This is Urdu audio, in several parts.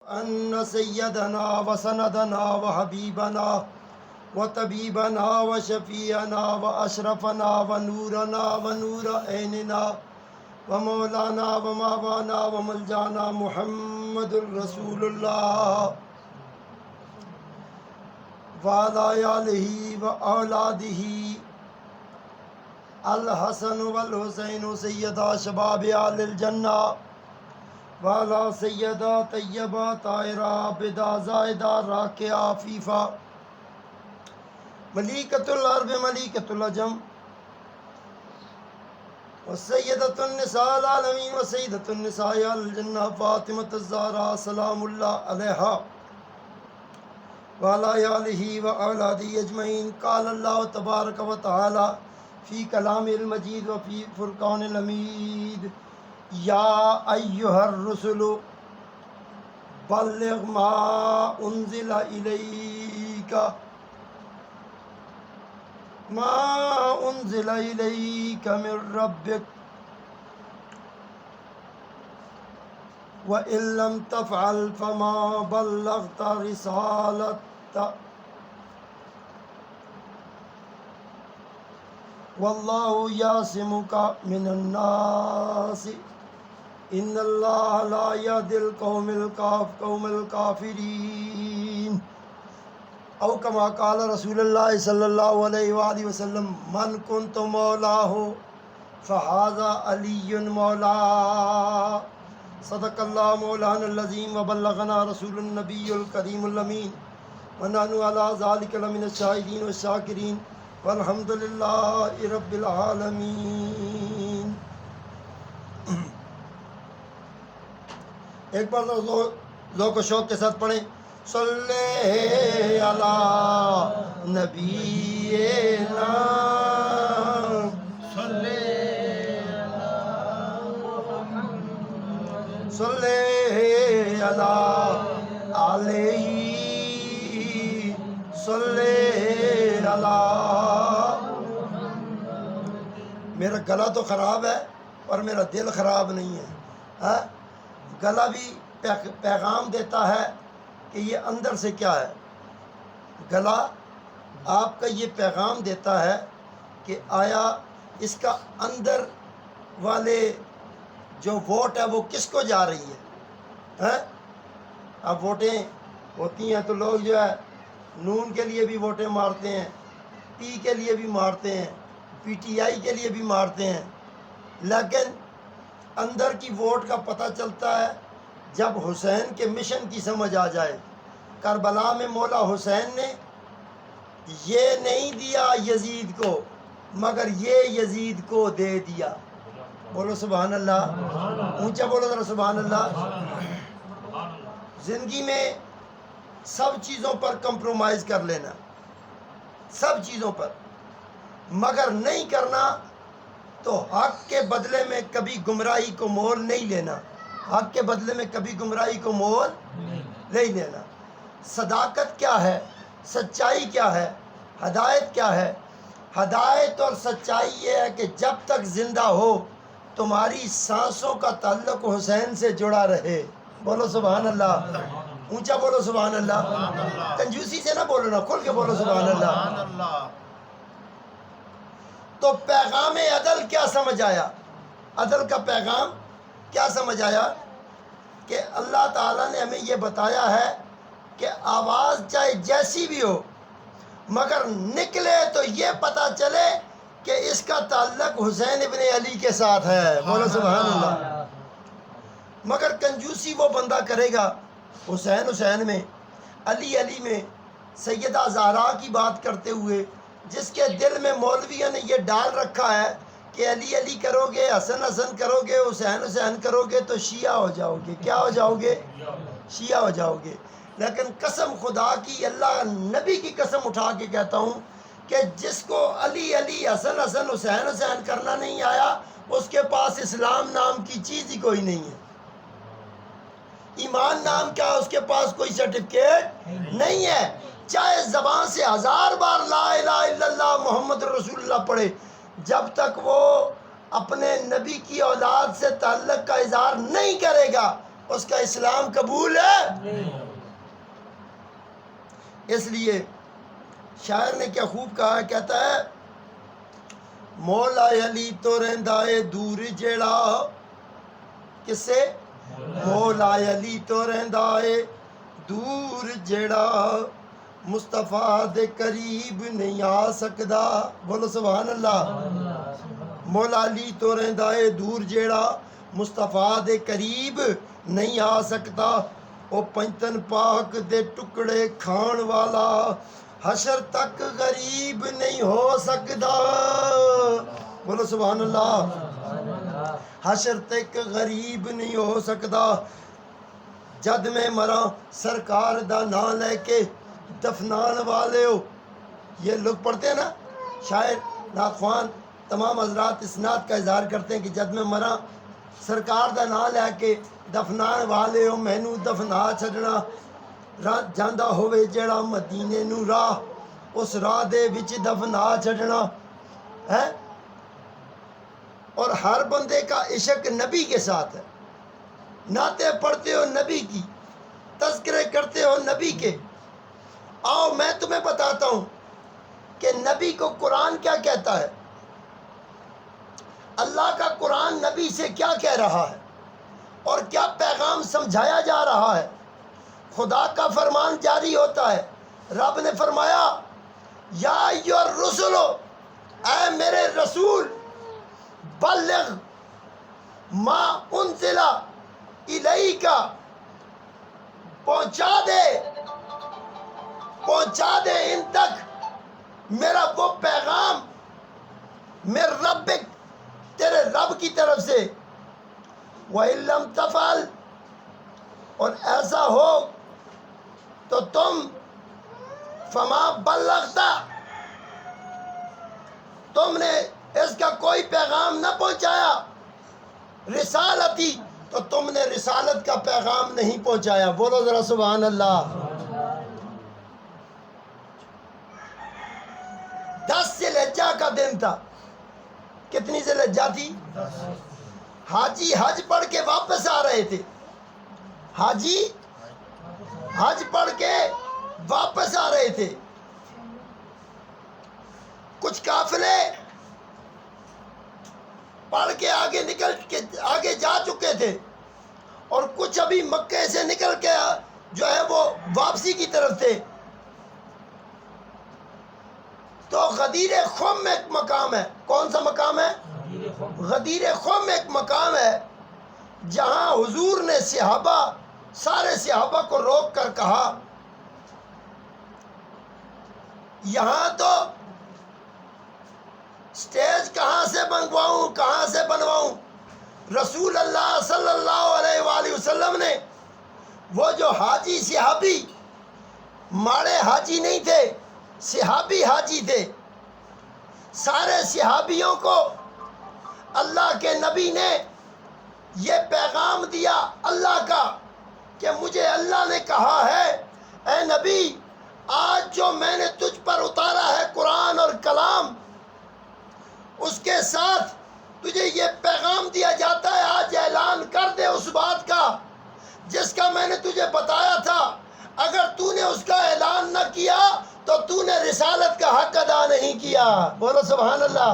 أن سيدنا وسندنا وحبيبنا وطبيبنا وشفيعنا وأشرفنا ونورنا ونور عيننا ومولانا وماوانا وملجانا محمد رسول الله وعلى آله وأولاده الحسن والحسين سيدا شباب آل الجنة وعلى سيدة طيبة طاهرة عابدة زاهدة راكعة عفيفة مليكة الأرض مليكة العجم وسيدة النساء العالمين وسيدة النساء الجنة فاطمة الزهراء سلام الله عليها وعلى آله وأولاده أجمعين. قال الله تبارك وتعالى في كلام المجيد وفي فرقان الحميد يا أيها الرسل بلغ ما أنزل إليك من ربك وإن لم تفعل فما بلغت رسالته والله يعصمك من الناس إن الله لا يهدي القوم الكافرين او كما قال رسول اللہ صلی اللہ علیہ وآلہ وسلم من كنت مولاه فهذا علی مولا. صدق اللہ مولانا العظیم وبلغنا رسول النبی الکریم الامین ونحن على ذلك لمن الشاہدین والشاکرین والحمد للہ رب العالمین. ایک بار ذوق و شوق کے ساتھ پڑھیں صلی علی نبینا صلی علی علیہ صلی علی. میرا گلا تو خراب ہے اور میرا دل خراب نہیں ہے. گلا بھی پیغام دیتا ہے کہ یہ اندر سے کیا ہے. گلا آپ کا یہ پیغام دیتا ہے کہ آیا اس کا اندر والے جو ووٹ ہے وہ کس کو جا رہی ہے. اب ووٹیں ہوتی ہیں تو لوگ جو ہے نون کے لیے بھی ووٹیں مارتے ہیں, پی کے لیے بھی مارتے ہیں, پی ٹی آئی کے لیے بھی مارتے ہیں, لیکن اندر کی ووٹ کا پتہ چلتا ہے جب حسین کے مشن کی سمجھ آ جائے. کربلا میں مولا حسین نے یہ نہیں دیا یزید کو مگر یہ یزید کو دے دیا. بولو سبحان اللہ, اونچا بولو ذرا سبحان اللہ. زندگی میں سب چیزوں پر کمپرومائز کر لینا, سب چیزوں پر, مگر نہیں کرنا تو حق کے بدلے میں کبھی گمراہی کو مول نہیں لینا. حق کے بدلے میں کبھی گمراہی کو مول نہیں لینا. صداقت کیا ہے, سچائی کیا ہے, ہدایت کیا ہے؟ ہدایت اور سچائی یہ ہے کہ جب تک زندہ ہو تمہاری سانسوں کا تعلق حسین سے جڑا رہے. بولو سبحان اللہ, اونچا بولو سبحان اللہ. کنجوسی سے نہ بولو, نا کھل کے بولو سبحان اللہ. تو پیغام عدل کیا سمجھ آیا؟ عدل کا پیغام کیا سمجھ آیا کہ اللہ تعالیٰ نے ہمیں یہ بتایا ہے کہ آواز چاہے جیسی بھی ہو مگر نکلے تو یہ پتہ چلے کہ اس کا تعلق حسین ابن علی کے ساتھ ہے. بولو سبحان اللہ. مگر کنجوسی وہ بندہ کرے گا حسین حسین میں, علی علی میں, سیدہ زہرا کی بات کرتے ہوئے, جس کے دل میں مولویوں نے یہ ڈال رکھا ہے کہ علی علی کرو گے, حسن حسن کرو گے, حسین حسین کرو گے تو شیعہ ہو جاؤ گے. کیا ہو جاؤ گے؟ شیعہ ہو جاؤ گے. لیکن قسم خدا کی, اللہ نبی کی قسم اٹھا کے کہتا ہوں کہ جس کو علی علی, حسن حسن, حسین حسین کرنا نہیں آیا اس کے پاس اسلام نام کی چیز ہی کوئی نہیں ہے. ایمان نام کیا, اس کے پاس کوئی سرٹیفکیٹ نہیں ہے. چاہے زبان سے 1000 بار لا الہ الا اللہ محمد رسول اللہ پڑھے, جب تک وہ اپنے نبی کی اولاد سے تعلق کا اظہار نہیں کرے گا اس کا اسلام قبول ہے اس لیے شاعر نے کیا خوب کہا ہے، کہتا ہے مولا علی تو رہندا ہے دور جیڑا، کس سے؟ مولا علی تو رہندا ہے دور جیڑا، مصطفیٰ دے قریب نہیں آ سکدا، بولو سبحان اللہ۔ مولا علی تو رہندا ہے دور جیڑا، مصطفیٰ دے قریب نہیں آ سکتا، او پنجتن پاک دے ٹکڑے کھان والا، حشر تک غریب نہیں ہو سکدا، بولو سبحان اللہ۔ حشر تک غریب نہیں ہو سکدا، جد میں مراں سرکار دا نام لے کے دفنان والے ہو۔ یہ لوگ پڑھتے ہیں نا، شاعر نعت خوان تمام حضرات اسناد کا اظہار کرتے ہیں کہ جد میں مراں سرکار دا نام لے کے دفنان والے ہو، مینوں دفنا چھڈنا، راہ جاندا ہوئے جڑا مدینے نو راہ، اس راہ دے وچ دفنا چھڈنا ہے۔ اور ہر بندے کا عشق نبی کے ساتھ ہے، نعتیں پڑھتے ہو نبی کی، تذکرے کرتے ہو نبی کے۔ آؤ میں تمہیں بتاتا ہوں کہ نبی کو قرآن کیا کہتا ہے، اللہ کا قرآن نبی سے کیا کہہ رہا ہے اور کیا پیغام سمجھایا جا رہا ہے۔ خدا کا فرمان جاری ہوتا ہے، رب نے فرمایا یا ایھا الرسل، اے میرے رسول، بلغ ما انزل الیک، پہنچا دے ان تک میرا وہ پیغام میرے ربک، تیرے رب کی طرف سے۔ وَإِن لَّمْ تَفْعَلْ، اور ایسا ہو تو تم فما بلغت، تم نے اس کا کوئی پیغام نہ پہنچایا، رسالتی، تو تم نے رسالت کا پیغام نہیں پہنچایا، بولو ذرا سبحان اللہ۔ 10 ذی الحجہ کا دن تھا، کتنی ذی الحجہ تھی؟ حاجی حج پڑھ کے واپس آ رہے تھے، حاجی حج پڑھ کے واپس آ رہے تھے، کچھ قافلے پڑھ کے آگے نکل کے آگے جا چکے تھے، اور کچھ ابھی مکے سے نکل کے جو ہے وہ واپسی کی طرف تھے۔ تو غدیر خم ایک مقام ہے، کون سا مقام ہے؟ غدیر خم ایک مقام ہے جہاں حضور نے صحابہ، سارے صحابہ کو روک کر کہا یہاں تو سٹیج کہاں سے بنواؤں، کہاں سے بنواؤں؟ رسول اللہ صلی اللہ علیہ وآلہ وسلم نے وہ جو حاجی صحابی، ماڑے حاجی نہیں تھے، صحابی حاجی تھے، سارے صحابیوں کو اللہ کے نبی نے یہ پیغام دیا اللہ کا کہ مجھے اللہ نے کہا ہے اے نبی، آج جو میں نے تجھ پر اتارا ہے قرآن اور کلام، اس کے ساتھ تجھے یہ پیغام دیا جاتا ہے، آج اعلان کر دے اس بات کا جس کا میں نے تجھے بتایا تھا۔ اگر تو نے اس کا اعلان نہ کیا تو نے رسالت کا حق ادا نہیں کیا، بولو سبحان اللہ،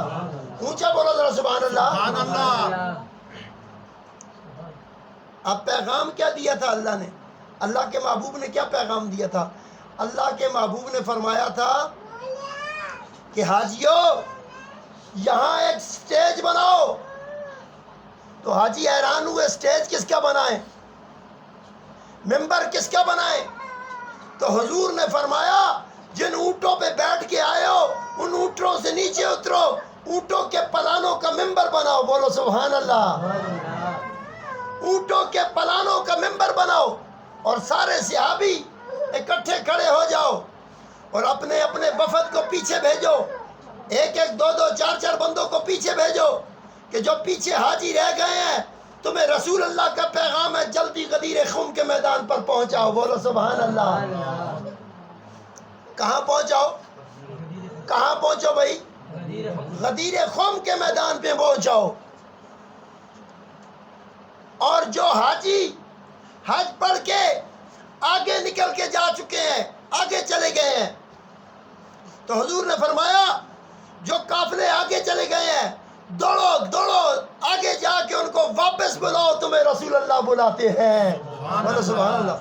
اونچا بولو ذرا سبحان اللہ۔ اب پیغام کیا دیا تھا اللہ نے؟ اللہ کے محبوب نے کیا پیغام دیا تھا؟ اللہ کے محبوب نے فرمایا تھا کہ حاجیو یہاں ایک سٹیج بناؤ۔ تو حاجی حیران ہوئے، سٹیج کس کا بنائیں، ممبر کس کا بنائیں؟ تو حضور نے فرمایا جن اونٹوں پہ بیٹھ کے آئے ہو ان اونٹوں سے نیچے اترو، اونٹوں کے پلانوں کا ممبر بناؤ، بولو سبحان اللہ۔ اونٹوں کے پلانوں کا ممبر بناؤ اور سارے صحابی اکٹھے کھڑے ہو جاؤ اور اپنے اپنے وفد کو پیچھے بھیجو، ایک ایک دو دو چار چار بندوں کو پیچھے بھیجو کہ جو پیچھے حاجی رہ گئے ہیں تمہیں رسول اللہ کا پیغام ہے، جلدی غدیر خم کے میدان پر پہنچاؤ، بولو سبحان اللہ۔ کہاں پہنچاؤ؟ کہاں پہنچو بھائی؟ غدیر خم کے میدان پہ پہنچاؤ۔ اور جو حاجی حج پڑھ کے آگے نکل کے جا چکے ہیں، آگے چلے گئے ہیں. تو حضور نے فرمایا جو قافلے آگے چلے گئے ہیں دوڑو دوڑو آگے جا کے ان کو واپس بلاؤ, تمہیں رسول اللہ بلاتے ہیں. بولو سبحان اللہ.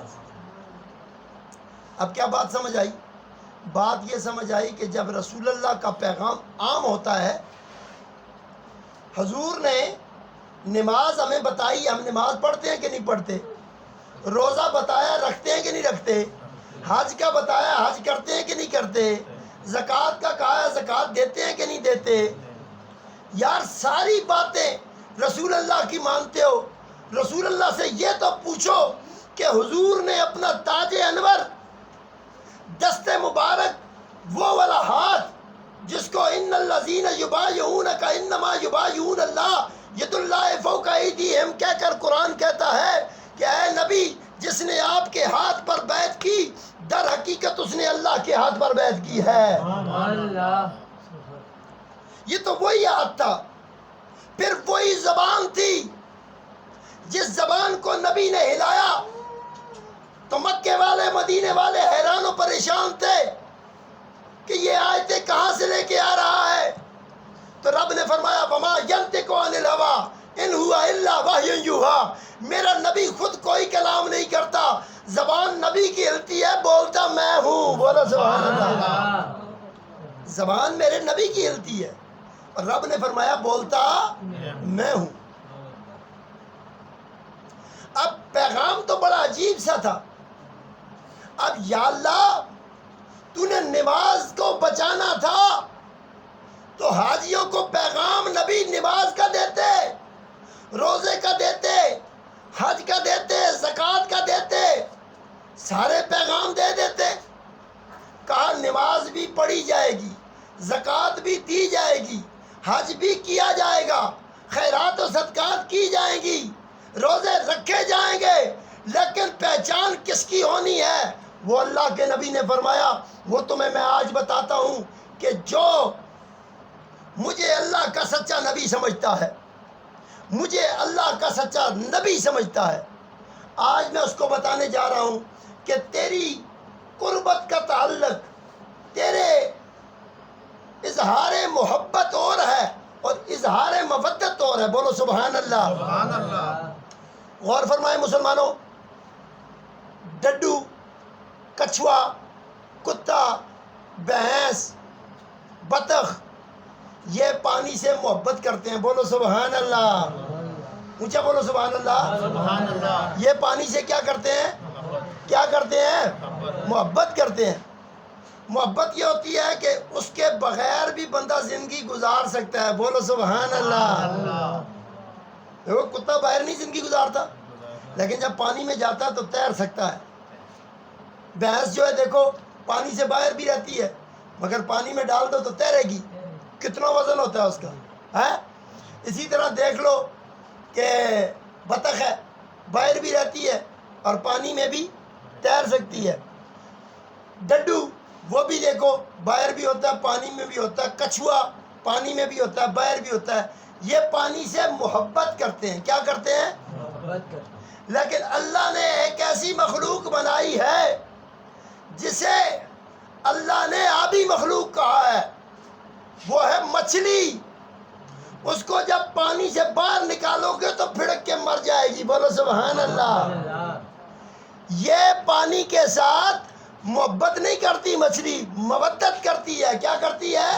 اب کیا بات سمجھ آئی؟ بات یہ سمجھ آئی کہ جب رسول اللہ کا پیغام عام ہوتا ہے, حضور نے نماز ہمیں بتائی, ہم نماز پڑھتے ہیں کہ نہیں پڑھتے, روزہ بتایا رکھتے ہیں کہ نہیں رکھتے, حج کا بتایا حج کرتے ہیں کہ نہیں کرتے, زکوٰۃ کا کہا ہے زکوٰۃ دیتے ہیں کہ نہیں دیتے. یار ساری باتیں رسول اللہ کی مانتے ہو, رسول اللہ سے یہ تو پوچھو کہ حضور نے اپنا تاج انور, دست مبارک, وہ والا ہاتھ جس کو ان الذین یبایعونک انما یبایعون اللہ ید اللہ فوق ایدیہم کہہ کر قرآن کہتا ہے کہ اے نبی جس نے آپ کے ہاتھ پر بیعت کی در حقیقت اس نے اللہ کے ہاتھ پر بیعت کی ہے. یہ تو وہی ہاتھ تھا. پھر وہی زبان تھی جس زبان کو نبی نے ہلایا تو مکے والے مدینے والے حیران و پریشان تھے کہ یہ آیتیں کہاں سے لے کے آ رہا ہے. تو رب نے فرمایا وما ینطق عن الہوی ان ہوا الا وحی یوحی, میرا نبی خود کوئی کلام نہیں کرتا, زبان نبی کی ہلتی ہے, بولتا میں ہوں. بولو سبحان اللہ. زبان میرے نبی کی ہلتی ہے اور رب نے فرمایا بولتا میں ہوں. اب پیغام تو بڑا عجیب سا تھا. اب یا اللہ تو نے نماز کو بچانا تھا تو حاجیوں کو پیغام نبی نماز کا دیتے, روزے کا دیتے, حج کا دیتے, زکوٰۃ کا دیتے, سارے پیغام دے دیتے. کہا نماز بھی پڑھی جائے گی, زکوٰۃ بھی دی جائے گی, حج بھی کیا جائے گا, خیرات و صدقات کی جائیں گی, روزے رکھے جائیں گے, لیکن پہچان کس کی ہونی ہے؟ وہ اللہ کے نبی نے فرمایا وہ تمہیں میں آج بتاتا ہوں کہ جو مجھے اللہ کا سچا نبی سمجھتا ہے, مجھے اللہ کا سچا نبی سمجھتا ہے, آج میں اس کو بتانے جا رہا ہوں کہ تیری قربت کا تعلق تیرے اظہار محبت اور ہے اور اظہار مودت اور ہے. بولو سبحان اللہ. سبحان اللہ. غور فرمائے مسلمانوں, ڈڈو, کچھوا, کتا, بھینس, بطخ یہ پانی سے محبت کرتے ہیں. بولو سبحان اللہ. اونچا بولو سبحان اللہ. سبحان اللہ. یہ پانی سے کیا کرتے ہیں؟ کیا کرتے ہیں؟ محبت کرتے ہیں. محبت یہ ہوتی ہے کہ اس کے بغیر بھی بندہ زندگی گزار سکتا ہے. بولو سبحان اللہ. دیکھو کتا باہر نہیں زندگی گزارتا, لیکن جب پانی میں جاتا ہے تو تیر سکتا ہے. بھینس جو ہے دیکھو پانی سے باہر بھی رہتی ہے مگر پانی میں ڈال دو تو تیرے گی. کتنا وزن ہوتا ہے اس کا, ہے. اسی طرح دیکھ لو کہ بطخ ہے, باہر بھی رہتی ہے اور پانی میں بھی تیر سکتی ہے. ڈڈو وہ بھی دیکھو باہر بھی ہوتا ہے, پانی میں بھی ہوتا ہے. کچھوا پانی میں بھی ہوتا ہے, باہر بھی ہوتا ہے. یہ پانی سے محبت کرتے ہیں. کیا کرتے ہیں؟ محبت کرتے ہیں. لیکن اللہ نے ایک ایسی مخلوق بنائی ہے جسے اللہ نے آبی مخلوق کہا ہے, وہ ہے مچھلی. اس کو جب پانی سے باہر نکالو گے تو پھڑک کے مر جائے گی. بولو سبحان اللہ. یہ پانی کے ساتھ محبت نہیں کرتی مچھلی, مودت کرتی ہے. کیا کرتی ہے؟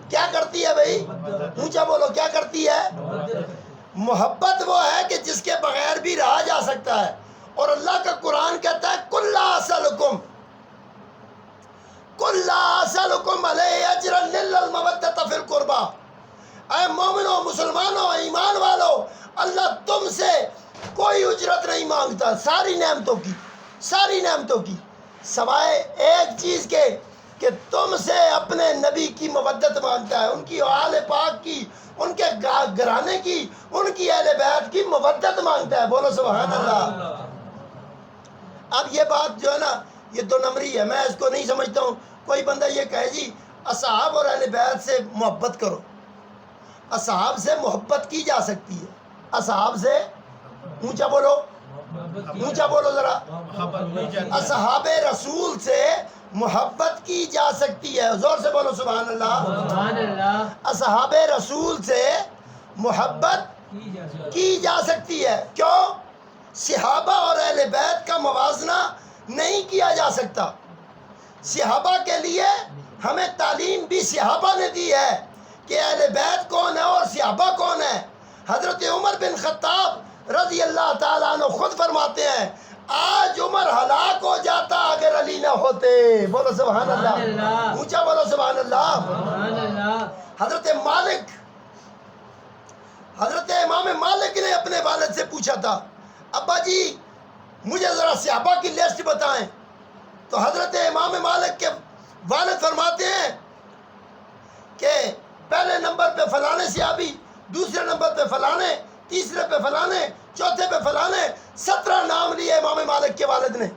کیا کرتی ہے بھائی؟ اونچا بولو. کیا کرتی ہے؟ محبت وہ ہے کہ جس کے بغیر بھی رہا جا سکتا ہے. اور اللہ کا قرآن کہتا ہے قُلْ لَا أَسْأَلُكُمْ عَلَيْهِ أَجْرًا إِلَّا الْمَوَدَّةَ فِي الْقُرْبَى. اے مومنوں, مسلمانوں, ایمان والو, اللہ تم سے کوئی اجرت نہیں مانگتا ساری نعمتوں کی, ساری نعمتوں کی, سوائے ایک چیز کے کہ تم سے اپنے نبی کی مودت مانگتا ہے, ان کی آل پاک کی, ان کے گھرانے کی, ان کی اہل بیت کی مودت مانگتا ہے. بولو سبحان اللہ. اب یہ بات جو ہے نا یہ دو نمبری ہے, میں اس کو نہیں سمجھتا ہوں. کوئی بندہ یہ کہے جی اصحاب اور اہل بیت سے محبت کرو. اصحاب سے محبت کی جا سکتی ہے, اصحاب سے, اونچا بولو, اونچا بولو ذرا. محبت کی جاتی ہے. اصحاب رسول سے محبت کی جا سکتی ہے. زور سے بولو سبحان اللہ. سبحان اللہ. اصحاب رسول سے محبت کی جا سکتی ہے. کیوں؟ صحابہ اور اہل بیت کا موازنہ نہیں کیا جا سکتا. صحابہ کے لیے ہمیں تعلیم بھی صحابہ نے دی ہے کہ اہل بیت کون ہے اور صحابہ کون ہے. حضرت عمر بن خطاب رضی اللہ تعالیٰ عنہ خود فرماتے ہیں آج عمر ہلاک ہو جاتا اگر علی نہ ہوتے. بولو سبحان اللہ. اونچا بولو سبحان اللہ. سبحان اللہ. حضرت امام مالک نے اپنے والد سے پوچھا تھا ابا جی مجھے ذرا صحابہ کی لسٹ بتائیں. تو حضرت امام مالک کے والد فرماتے ہیں کہ پہلے نمبر پہ فلانے صحابی، دوسرے نمبر پہ فلانے، تیسرے پہ فلانے، چوتھے پہ فلانے. 17 نام لیے امام مالک کے والد نے.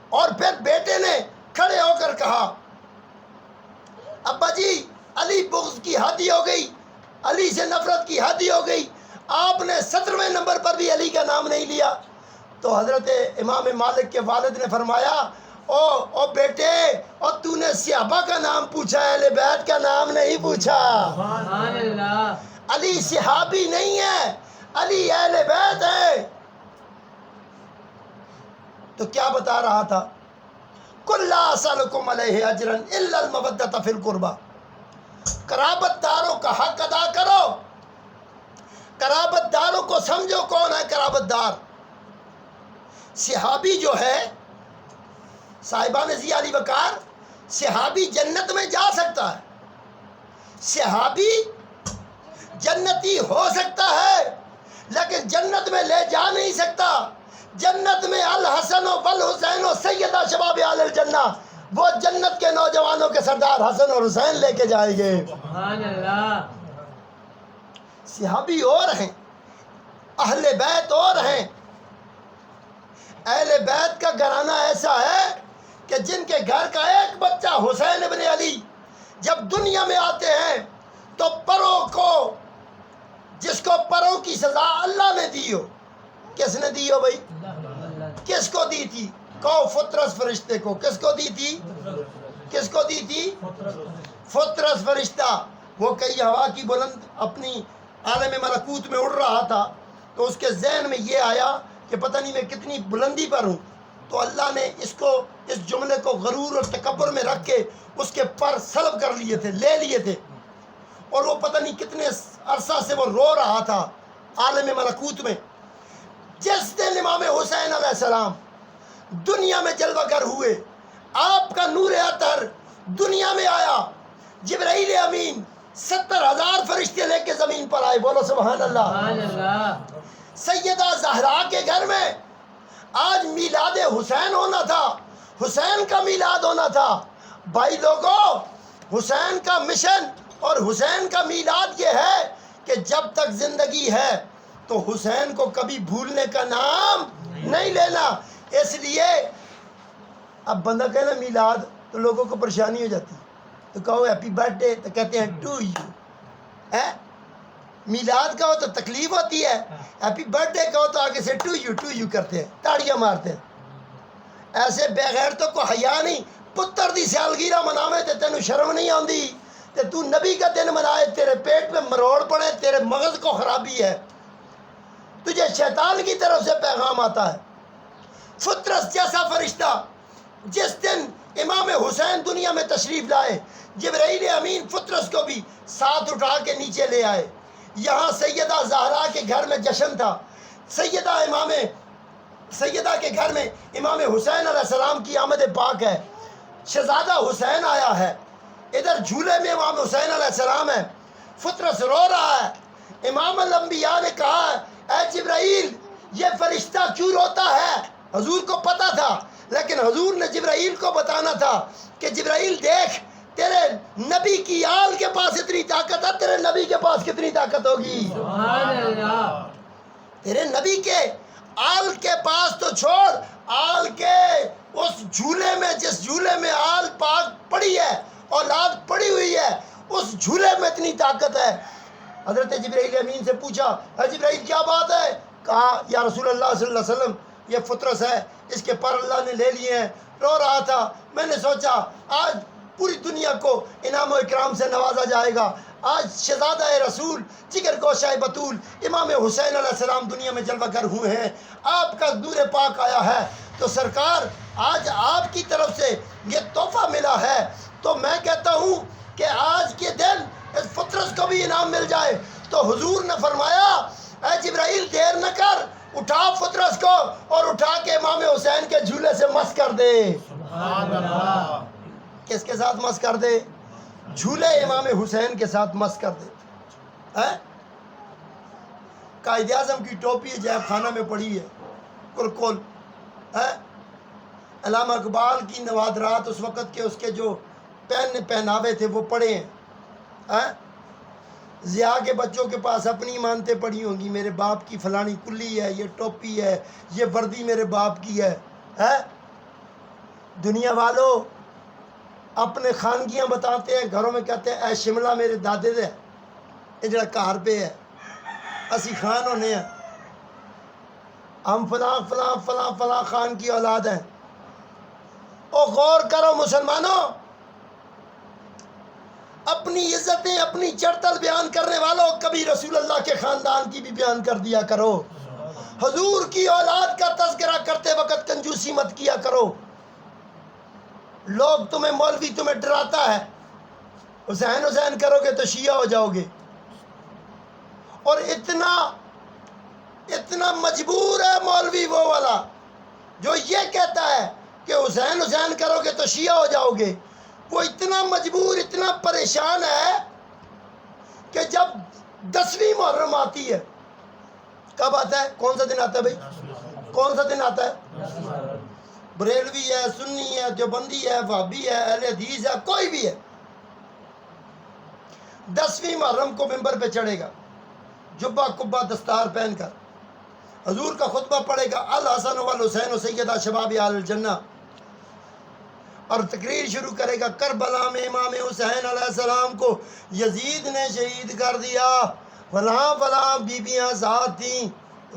اور پھر بیٹے نے کھڑے ہو کر کہا ابا جی علی بغض کی حد ہی ہو گئی، علی سے نفرت کی حد ہی ہو گئی، آپ نے 17ویں نمبر پر بھی علی کا نام نہیں لیا. تو حضرت امام مالک کے والد نے فرمایا او بیٹے اور تو نے صحابہ کا نام پوچھا، اہل بیت کا نام نہیں پوچھا. سبحان اللہ. علی صحابی نہیں ہے، علی اہل بیت ہے. تو کیا بتا رہا تھا؟ قُلْ لَا أَسْأَلُكُمْ عَلَيْهِ أَجْرًا إِلَّا الْمَوَدَّةَ فِي الْقُرْبَى. قرابت داروں کا حق ادا کرو. قرابت داروں کو سمجھو کون ہے قرابت دار. صحابی جو ہے صاحبان ضیاء علی وقار، صحابی جنت میں جا سکتا ہے، صحابی جنتی ہو سکتا ہے لیکن جنت میں لے جا نہیں سکتا. جنت میں الحسن والحسین سیدہ شباب اہل الجنہ، وہ جنت کے نوجوانوں کے سردار حسن اور حسین لے کے جائیں گے. سبحان اللہ. صحابی اور ہیں، اہل بیت اور ہیں. اہل بیت کا گھرانہ ایسا ہے کہ جن کے گھر کا ایک بچہ حسین ابن علی جب دنیا میں آتے ہیں تو پروں کو، جس کو پروں کی سزا اللہ نے دی ہو، کس نے دی ہو بھائی؟ کس کو دی تھی؟ فطرس فرشتے کو. کس کو دی تھی؟ کس کو دی تھی؟ فطرس فرشتہ. وہ کئی ہوا کی بلند اپنی عالم ملکوت میں اڑ رہا تھا تو اس کے ذہن میں یہ آیا کہ پتہ نہیں میں کتنی بلندی پر ہوں. تو اللہ نے اس جملے کو غرور اور تکبر میں رکھ کے اس کے پر سلب کر لیے تھے، لے لیے تھے. اور وہ پتہ نہیں کتنے عرصہ سے وہ رو رہا تھا عالم ملکوت میں. جس دن امام حسین علیہ السلام دنیا میں جلوہ گر ہوئے، آپ کا نور عطر دنیا میں آیا، جبرائیل امین 70,000 فرشتے لے کے زمین پر آئے. بولو سبحان اللہ. سبحان اللہ. سیدہ زہرا کے گھر میں آج میلاد حسین ہونا تھا، حسین کا میلاد ہونا تھا. بھائی لوگوں، حسین کا مشن اور حسین کا میلاد یہ ہے کہ جب تک زندگی ہے تو حسین کو کبھی بھولنے کا نام نہیں لینا. اس لیے اب بندہ کہنا میلاد تو لوگوں کو پریشانی ہو جاتی، تو کہو ہیپی برتھ ڈے تو کہتے ہیں ٹو یو. میلاد کہو تو تکلیف ہوتی ہے، ہیپی برتھ ڈے کہو تو آگے سے ٹو یو کرتے ہیں، تاڑیاں مارتے ہیں. ایسے بغیرتوں کو حیا نہیں. پتر دی سالگرہ مناوے تے تینوں شرم نہیں آندی تے تو نبی کا دن منائے، تیرے پیٹ میں مروڑ پڑے، تیرے مغز کو خرابی ہے. تجھے شیطان کی طرف سے پیغام آتا ہے. فطرس جیسا فرشتہ جس دن امام حسین دنیا میں تشریف لائے، جبرائیل امین فطرس کو بھی ساتھ اٹھا کے نیچے لے آئے. یہاں سیدہ زہرا کے گھر میں جشن تھا. سیدہ کے گھر میں امام حسین علیہ السلام کی آمد پاک ہے. شہزادہ حسین آیا ہے، ادھر جھولے میں امام حسین علیہ السلام ہے. فطرس رو رہا ہے. امام الانبیاء نے کہا اے جبرائیل یہ فرشتہ کیوں روتا ہے؟ حضور کو پتا تھا لیکن حضور نے جبرائیل کو بتانا تھا کہ جبرائیل دیکھ، تیرے نبی کی آل کے پاس اتنی طاقت ہے، تیرے نبی کے پاس کتنی طاقت ہوگی؟ سبحان اللہ. تیرے نبی کے آل کے پاس تو چھوڑ، آل کے اس جھولے میں، جس جھولے میں آل پاک پڑی ہے، اولاد پڑی ہوئی ہے، اس جھولے میں اتنی طاقت ہے. حضرت جبرائیل امین سے پوچھا اے جبرائیل کیا بات ہے؟ کہا یا رسول اللہ صلی اللہ علیہ وسلم یہ فطرس ہے، اس کے پر اللہ نے لے لیے ہیں، رو رہا تھا۔ میں نے سوچا آج پوری دنیا کو انعام و اکرام سے نوازا جائے گا، آج شہزادہ رسول جگر گوشہ بطول امام حسین علیہ السلام دنیا میں جلوہ گر ہوئے ہیں، آپ کا نور پاک آیا ہے، تو سرکار آج آپ کی طرف سے یہ تحفہ ملا ہے، تو میں کہتا ہوں کہ آج کے دن اس فطرس کو بھی انعام مل جائے۔ تو حضور نے فرمایا اے جبرائیل دیر نہ کر، اٹھا فطرس کو اور اٹھا کے امام حسین کے جھولے سے مس کر دے۔ سبحان اللہ، کس کے ساتھ مس کر دے؟ جھولے امام حسین کے ساتھ مس کر دے۔ قائد اعظم کی ٹوپی جیب خانہ میں پڑی ہے، بالکل۔ علامہ اقبال کی نوادرات اس وقت کے اس کے جو پہناوے تھے وہ پڑے ہیں۔ ضیاء کے بچوں کے پاس اپنی مانتے پڑی ہوں گی، میرے باپ کی فلانی کلی ہے، یہ ٹوپی ہے، یہ وردی میرے باپ کی ہے۔ دنیا والوں اپنے خانگیاں بتاتے ہیں، گھروں میں کہتے ہیں اے شملہ میرے دادے دے، یہ جڑا کار پہ ہے اسی خان ہونے ہیں، ہم فلاں فلاں فلاں فلاں خان کی اولاد ہیں۔ او غور کرو مسلمانوں، اپنی عزتیں اپنی چڑتل بیان کرنے والوں کبھی رسول اللہ کے خاندان کی بھی بیان کر دیا کرو۔ حضور کی اولاد کا تذکرہ کرتے وقت کنجوسی مت کیا کرو۔ لوگ تمہیں مولوی تمہیں ڈراتا ہے، حسین حسین کرو گے تو شیعہ ہو جاؤ گے، اور اتنا مجبور ہے مولوی وہ والا جو یہ کہتا ہے کہ حسین حسین کرو گے تو شیعہ ہو جاؤ گے، وہ اتنا مجبور اتنا پریشان ہے کہ جب 10ویں محرم آتی ہے، کب آتا ہے؟ کون سا دن آتا ہے بھائی؟ کون سا دن آتا ہے؟ بریلوی ہے، سنی ہے، دیوبندی ہے، وہابی ہے، اہل حدیث ہے، کوئی بھی ہے، 10ویں محرم کو ممبر پہ چڑھے گا، جبہ کبہ دستار پہن کر حضور کا خطبہ پڑھے گا، الحسن والحسین سیدہ شباب اہل الجنہ، اور تقریر شروع کرے گا، کربلا میں امام حسین علیہ السلام کو یزید نے شہید کر دیا، فلاں فلاں بیویاں ساتھ تھیں،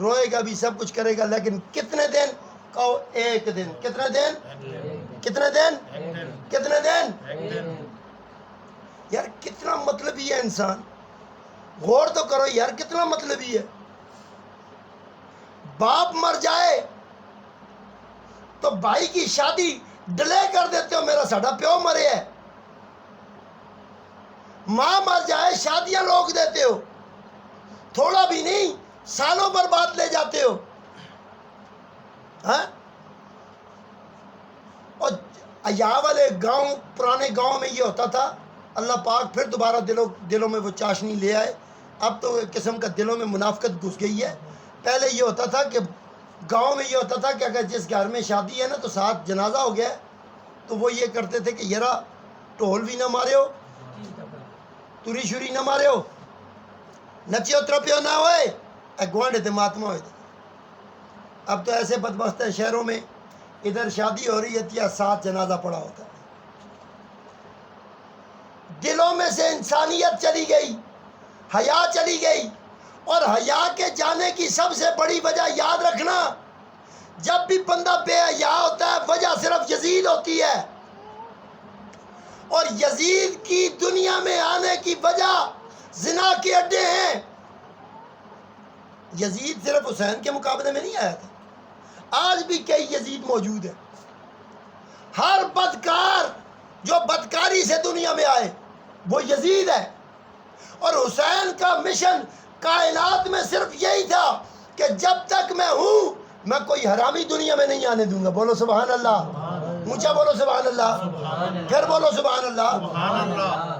روئے گا بھی، سب کچھ کرے گا، لیکن کتنے دن؟ کہو ایک دن۔ کتنے دن؟ کتنے دن؟ کتنے دن؟ یار کتنا مطلبی ہے انسان، غور تو کرو یار کتنا مطلبی ہے۔ باپ مر جائے تو بھائی کی شادی ڈیلے کر دیتے ہو، میرا ساڈا پیو مرے ہے۔ ماں مر جائے شادیاں روک دیتے ہو، تھوڑا بھی نہیں سالوں پر بعد لے جاتے ہو۔ اور ایا والے گاؤں، پرانے گاؤں میں یہ ہوتا تھا، اللہ پاک پھر دوبارہ دلوں میں وہ چاشنی لے آئے، اب تو ایک قسم کا دلوں میں منافقت گھس گئی ہے۔ پہلے یہ ہوتا تھا کہ گاؤں میں یہ ہوتا تھا کہ اگر جس گھر میں شادی ہے نا تو ساتھ جنازہ ہو گیا تو وہ یہ کرتے تھے کہ یرا ٹول بھی نہ مارے ہو، توری شوری نہ مارے ہو، نچیو ترپیو نہ ہوئے، گوانڈے تھے ماتما ہوئے تھے۔ اب تو ایسے بدبخت ہے شہروں میں، ادھر شادی ہو رہی ہے ساتھ جنازہ پڑا ہوتا ہے۔ دلوں میں سے انسانیت چلی گئی، حیا چلی گئی، اور حیا کے جانے کی سب سے بڑی وجہ یاد رکھنا، جب بھی بندہ بے حیا ہوتا ہے وجہ صرف یزید ہوتی ہے، اور یزید کی دنیا میں آنے کی وجہ زنا کے اڈے ہیں۔ یزید صرف حسین کے مقابلے میں نہیں آیا تھا، آج بھی کئی یزید موجود ہیں۔ ہر بدکار جو بدکاری سے دنیا میں آئے وہ یزید ہے، اور حسین کا مشن کائنات میں صرف یہی تھا کہ جب تک میں ہوں میں کوئی حرامی دنیا میں نہیں آنے دوں گا۔ بولو سبحان اللہ، اونچا بولو سبحان اللہ، پھر بولو سبحان اللہ۔ سبحان اللہ۔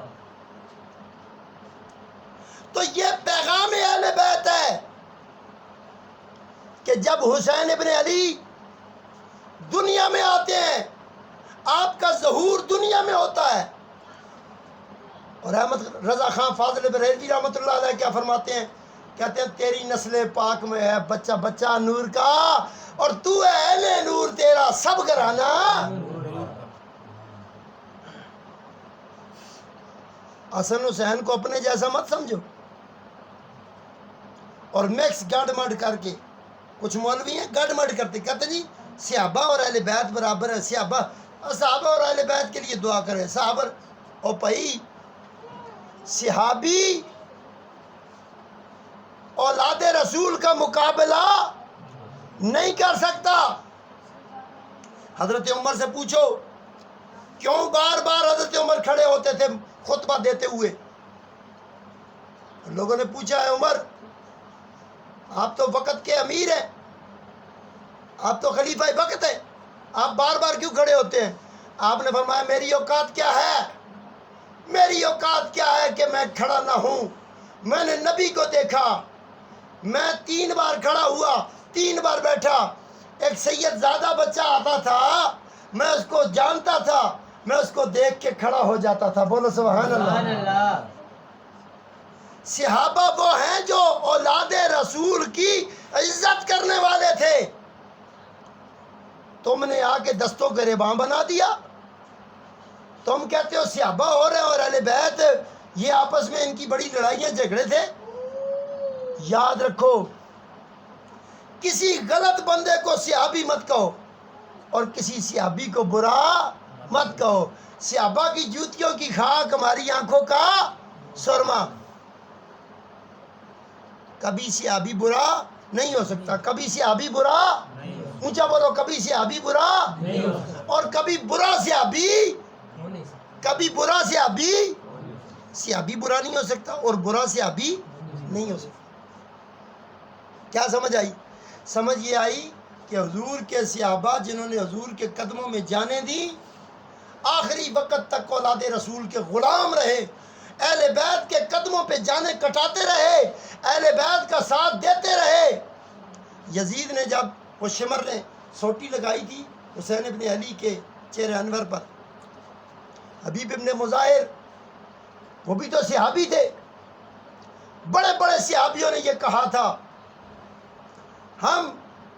تو یہ پیغام اہل بیت ہے کہ جب حسین ابن علی دنیا میں آتے ہیں آپ کا ظہور دنیا میں ہوتا ہے۔ اور احمد رضا خان فاضل بریلوی رحمۃ اللہ علیہ کیا فرماتے ہیں؟ کہتے ہیں تیری نسل پاک میں ہے بچہ بچہ نور کا، اور تو ہے اہل نور، تیرا سب گھرانہ۔ حسن حسین کو اپنے جیسا مت سمجھو اور مکس گانڈ منڈ کر کے کچھ مولوی ہیں گڑ مڈ کرتے کہتے جی صحابہ اور اہل بیت برابر ہے، صحابہ اور اہل بیت کے لیے دعا کریں، صحابہ او بھائی صحابی اولاد رسول کا مقابلہ نہیں کر سکتا۔ حضرت عمر سے پوچھو کیوں بار بار حضرت عمر کھڑے ہوتے تھے خطبہ دیتے ہوئے؟ لوگوں نے پوچھا ہے عمر آپ تو وقت کے امیر ہیں، آپ تو خلیفہ وقت ہیں، آپ بار بار کیوں کھڑے ہوتے ہیں؟ آپ نے فرمایا میری اوقات کیا ہے، میری اوقات کیا ہے کہ میں کھڑا نہ ہوں؟ میں نے نبی کو دیکھا، میں 3 بار کھڑا ہوا، 3 بار بیٹھا۔ ایک سید زادہ بچہ آتا تھا، میں اس کو جانتا تھا، میں اس کو دیکھ کے کھڑا ہو جاتا تھا۔ بولو سبحان سبحان اللہ۔ اللہ۔ صحابہ وہ ہیں جو اولاد رسول کی عزت کرنے والے تھے، تم نے آ کے دستوں گریباں بنا دیا۔ تم کہتے ہو صحابہ ہو رہے ہیں اور اہل بیت یہ آپس میں ان کی بڑی لڑائیاں جھگڑے تھے۔ یاد رکھو کسی غلط بندے کو صحابی مت کہو اور کسی صحابی کو برا مت کہو۔ صحابہ کی جوتیوں کی خاک ہماری آنکھوں کا سرما۔ کبھی صحابی برا نہیں ہو سکتا، کبھی صحابی برا، اونچا بولو، کبھی صحابی برا نہیں ہو سکتا، اور کبھی برا صحابی، ہو نہیں سکتا، کبھی برا صحابی برا نہیں ہو سکتا اور برا صحابی نہیں ہو سکتا۔ کیا سمجھ آئی؟ سمجھ یہ آئی کہ حضور کے صحابہ جنہوں نے حضور کے قدموں میں جانیں دی، آخری وقت تک اولاد رسول کے غلام رہے، اہل بیت کے قدموں پہ جانے کٹاتے رہے، اہل بیت کا ساتھ دیتے رہے۔ یزید نے جب وہ شمر نے سوٹی لگائی تھی حسین ابن علی کے چہرے انور پر، حبیب ابن مظاہر وہ بھی تو صحابی تھے، بڑے بڑے صحابیوں نے یہ کہا تھا ہم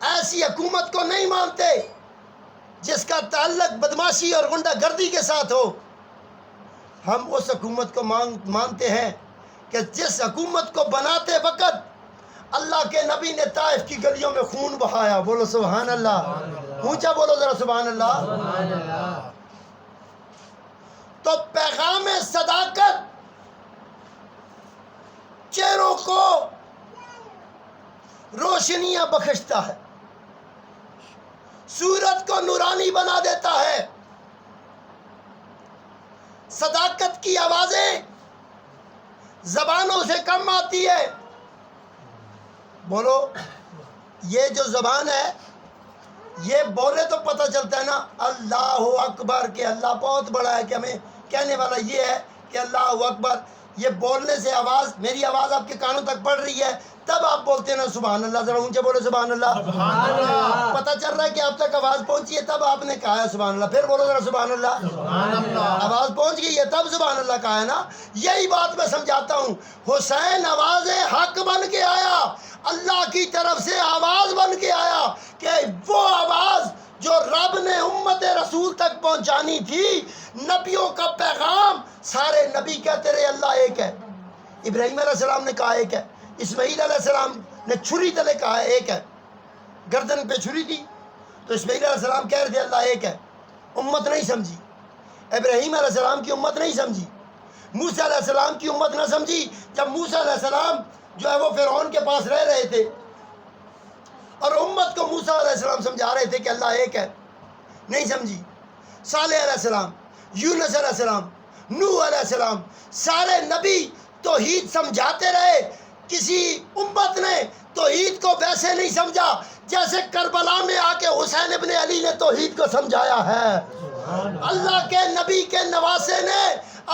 ایسی حکومت کو نہیں مانتے جس کا تعلق بدماشی اور غنڈہ گردی کے ساتھ ہو، ہم اس حکومت کو مانتے ہیں کہ جس حکومت کو بناتے وقت اللہ کے نبی نے طائف کی گلیوں میں خون بہایا۔ بولو سبحان اللہ، اونچا بولو ذرا سبحان اللہ۔ سبحان اللہ۔ تو پیغام صداقت چہروں کو روشنیاں بخشتا ہے، صورت کو نورانی بنا دیتا ہے۔ صداقت کی آوازیں زبانوں سے کم آتی ہے۔ بولو یہ جو زبان ہے یہ بولے تو پتہ چلتا ہے نا اللہ اکبر کہ اللہ بہت بڑا ہے، کہ ہمیں کہنے والا یہ ہے کہ اللہ اکبر، یہ بولنے سے آواز، میری آواز آپ کے کانوں تک پڑ رہی ہے تب آپ بولتے ہیں نا سبحان اللہ، ذرا اونچے بولو سبحان اللہ۔ سبحان اللہ، پتہ چل رہا ہے کہ آپ تک آواز پہنچی ہے تب آپ نے کہا ہے سبحان اللہ، پھر بولو ذرا سبحان اللہ۔ سبحان اللہ، آواز پہنچ گئی ہے تب سبحان اللہ کہا ہے نا۔ یہی بات میں سمجھاتا ہوں، حسین آواز حق بن کے آیا، اللہ کی طرف سے آواز بن کے آیا، کہ وہ آواز جو رب نے امت رسول تک پہنچانی تھی، نبیوں کا پیغام، سارے نبی کہتے رہے اللہ ایک ہے۔ ابراہیم علیہ السلام نے کہا ایک ہے، اسماعیل علیہ السلام نے چھری تلے کہا ایک ہے، گردن پہ چھری تھی تو اسماعیل علیہ السلام کہہ رہے تھے اللہ ایک ہے، امت نہیں سمجھی۔ ابراہیم علیہ السلام کی امت نہیں سمجھی، موسیٰ علیہ السلام کی امت نہ سمجھی، جب موسیٰ علیہ السلام جو ہے وہ فرعون کے پاس رہ رہے تھے اور امت کو موسیٰ علیہ السلام سمجھا رہے تھے کہ اللہ ایک ہے، نہیں سمجھی۔ صالح علیہ السلام، یونس علیہ السلام، نوح علیہ السلام، سارے نبی توحید سمجھاتے رہے، کسی امت نے توحید کو ویسے نہیں سمجھا جیسے کربلا میں آ کے حسین ابن علی نے توحید کو سمجھایا ہے۔ اللہ کے نبی کے نواسے نے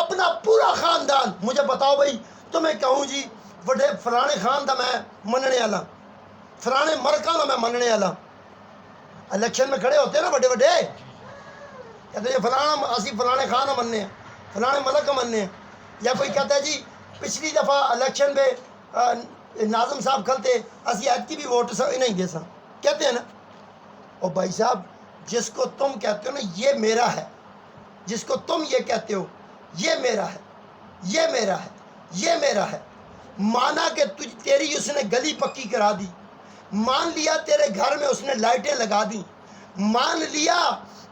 اپنا پورا خاندان، مجھے بتاؤ بھائی تمہیں کہوں جی بڑے فلانے خان دا میں مننے والا، فلانے مرکاں دا میں مننے والا، الیکشن میں کھڑے ہوتے ہیں نا بڑے بڑے، کہتے ہیں فلانا اسی فلانے خان دا مننے ہیں، فلانے ملک کا مننے ہیں، یا کوئی کہتا ہے جی پچھلی دفعہ الیکشن میں ناظم صاحب کھلتے اسی آج کی بھی ووٹ نہیں دے سا، کہتے ہیں نا۔ او بھائی صاحب جس کو تم کہتے ہو نا یہ میرا ہے، جس کو تم یہ کہتے ہو یہ میرا ہے، یہ میرا ہے، یہ میرا ہے، مانا کہ تیری اس نے گلی پکی کرا دی، مان لیا تیرے گھر میں اس نے لائٹیں لگا دی، مان لیا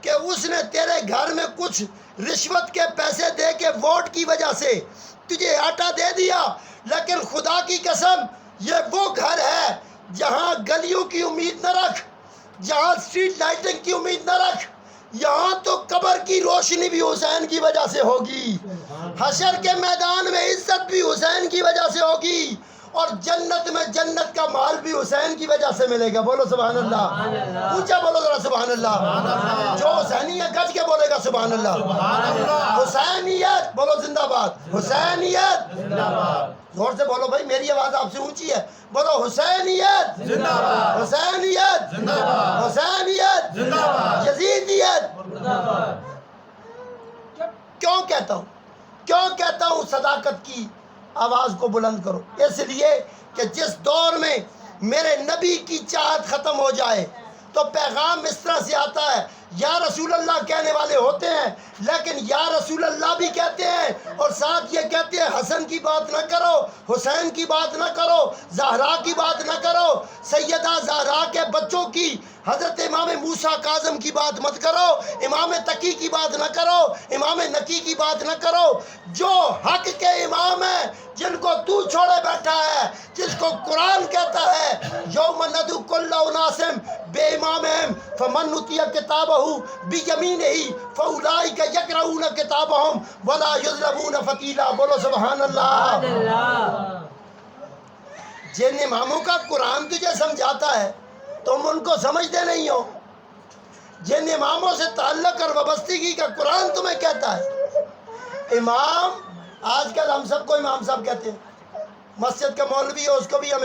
کہ اس نے تیرے گھر میں کچھ رشوت کے پیسے دے کے ووٹ کی وجہ سے تجھے آٹا دے دیا، لیکن خدا کی قسم یہ وہ گھر ہے جہاں گلیوں کی امید نہ رکھ، جہاں اسٹریٹ لائٹنگ کی امید نہ رکھ، یہاں تو قبر کی روشنی بھی حسین کی وجہ سے ہوگی، حشر کے میدان میں عزت بھی حسین کی وجہ سے ہوگی، اور جنت میں جنت کا مال بھی حسین کی وجہ سے ملے گا۔ بولو سبحان اللہ، اونچا بولو ذرا سبحان اللہ، جو حسینی ہے گج کے بولے گا سبحان اللہ، حسینیت بولو زندہ باد، حسینیت زندہ باد، زور سے بولو بھائی، میری آواز آپ سے اونچی ہے، بولو حسینیت زندہ باد، حسینیت زندہ باد، حسینیت زندہ باد، یزیدیت۔ کیوں کہتا ہوں صداقت کی آواز کو بلند کرو؟ اس لیے کہ جس دور میں میرے نبی کی چاہت ختم ہو جائے تو پیغام اس طرح سے آتا ہے، یا رسول اللہ کہنے والے ہوتے ہیں لیکن یا رسول اللہ بھی کہتے ہیں، اور ساتھ یہ کہتے ہیں حسن کی بات نہ کرو، حسین کی بات نہ کرو، زہرا کی بات نہ کرو، سیدہ زہرا کے بچوں کی حضرت امام موسیٰ کاظم کی بات مت کرو، امام تقی کی بات نہ کرو، امام نقی کی بات نہ کرو۔ جو حق کے امام ہیں جن کو تو چھوڑے بیٹھا ہے، جس کو قرآن کہتا ہے یوم ندعو کل اناس بامامہم فمن اوتی کتابہ بیمینہ فاولئک یقرؤون کتابہم ولا یظلمون فتیلا۔ بولو سبحان اللہ۔ جن اماموں کا قرآن تجھے سمجھاتا ہے تم ان کو سمجھتے نہیں ہو، جن اماموں سے تعلق اور وابستگی کا قرآن تمہیں کہتا ہے۔ امام، آج کل ہم سب کو امام صاحب کہتے ہیں، مسجد کا مولوی ہے اس کو بھی ہمیں